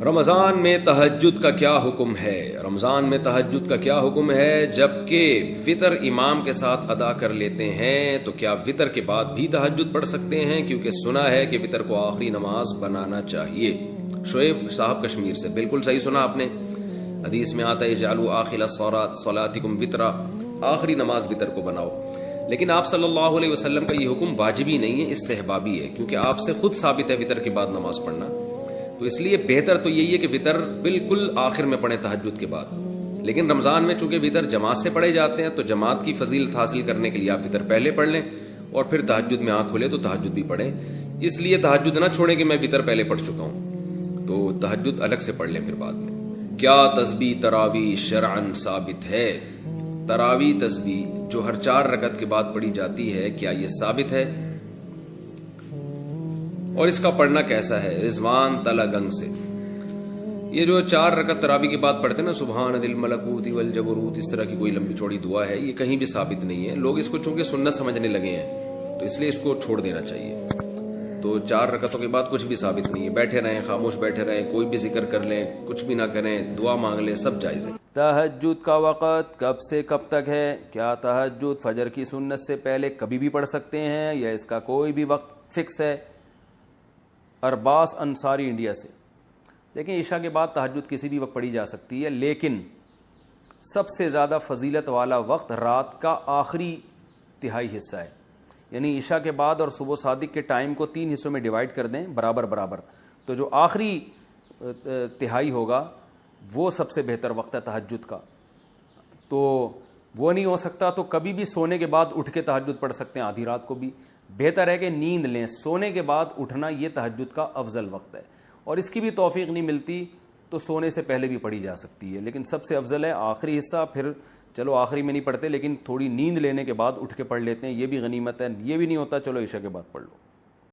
رمضان میں تہجد کا کیا حکم ہے؟ رمضان میں تہجد کا کیا حکم ہے؟ جبکہ وطر امام کے ساتھ ادا کر لیتے ہیں تو کیا وطر کے بعد بھی تہجد پڑھ سکتے ہیں؟ کیونکہ سنا ہے کہ وطر کو آخری نماز بنانا چاہیے۔ شعیب صاحب کشمیر سے، بالکل صحیح سنا آپ نے۔ حدیث میں آتا ہے اجعلوا آخر صلاتکم وطرا، آخری نماز وطر کو بناؤ۔ لیکن آپ صلی اللہ علیہ وسلم کا یہ حکم واجبی نہیں ہے، استحبابی ہے، کیونکہ آپ سے خود ثابت ہے وطر کے بعد نماز پڑھنا۔ تو اس لیے بہتر تو یہی ہے کہ وطر بالکل آخر میں پڑھیں تہجد کے بعد۔ لیکن رمضان میں چونکہ وطر جماعت سے پڑھے جاتے ہیں تو جماعت کی فضیلت حاصل کرنے کے لیے آپ وطر پہلے پڑھ لیں اور پھر تہجد میں آنکھ کھلے تو تہجد بھی پڑھیں۔ اس لیے تہجد نہ چھوڑیں کہ میں وطر پہلے پڑھ چکا ہوں، تو تہجد الگ سے پڑھ لیں پھر بعد میں۔ کیا تسبیح تراویح شرعاً ثابت ہے؟ تراویح تسبیح جو ہر 4 رکعت کے بعد پڑھی جاتی ہے، کیا یہ ثابت ہے؟ اور اس کا پڑھنا کیسا ہے؟ رضوان تلا گنگ سے۔ یہ جو 4 رکعت تراویح کے بعد پڑھتے ہیں نا، سبحان ذی الملکوت والجبروت، اس طرح کی کوئی لمبی چوڑی دعا ہے، یہ کہیں بھی ثابت نہیں ہے۔ لوگ اس کو چونکہ سنت سمجھنے لگے ہیں تو اس لیے اس کو چھوڑ دینا چاہیے۔ تو 4 رکعتوں کے بعد کچھ بھی ثابت نہیں ہے، بیٹھے رہیں، خاموش بیٹھے رہیں، کوئی بھی ذکر کر لیں، کچھ بھی نہ کریں، دعا مانگ لیں، سب جائز ہے۔ تہجد کا وقت کب سے کب تک ہے؟ کیا تہجد فجر کی سنت سے پہلے کبھی بھی پڑھ سکتے ہیں یا اس کا کوئی بھی وقت فکس ہے؟ ارباس انصاری انڈیا سے۔ دیکھیں، عشاء کے بعد تہجد کسی بھی وقت پڑھی جا سکتی ہے، لیکن سب سے زیادہ فضیلت والا وقت رات کا آخری تہائی حصہ ہے۔ یعنی عشاء کے بعد اور صبح صادق کے ٹائم کو 3 حصوں میں ڈیوائڈ کر دیں برابر برابر، تو جو آخری تہائی ہوگا وہ سب سے بہتر وقت ہے تہجد کا۔ تو وہ نہیں ہو سکتا تو کبھی بھی سونے کے بعد اٹھ کے تہجد پڑھ سکتے ہیں، آدھی رات کو بھی۔ بہتر ہے کہ نیند لیں، سونے کے بعد اٹھنا یہ تہجد کا افضل وقت ہے، اور اس کی بھی توفیق نہیں ملتی تو سونے سے پہلے بھی پڑھی جا سکتی ہے، لیکن سب سے افضل ہے آخری حصہ۔ پھر چلو آخری میں نہیں پڑھتے لیکن تھوڑی نیند لینے کے بعد اٹھ کے پڑھ لیتے ہیں، یہ بھی غنیمت ہے۔ یہ بھی نہیں ہوتا چلو عشاء کے بعد پڑھ لو۔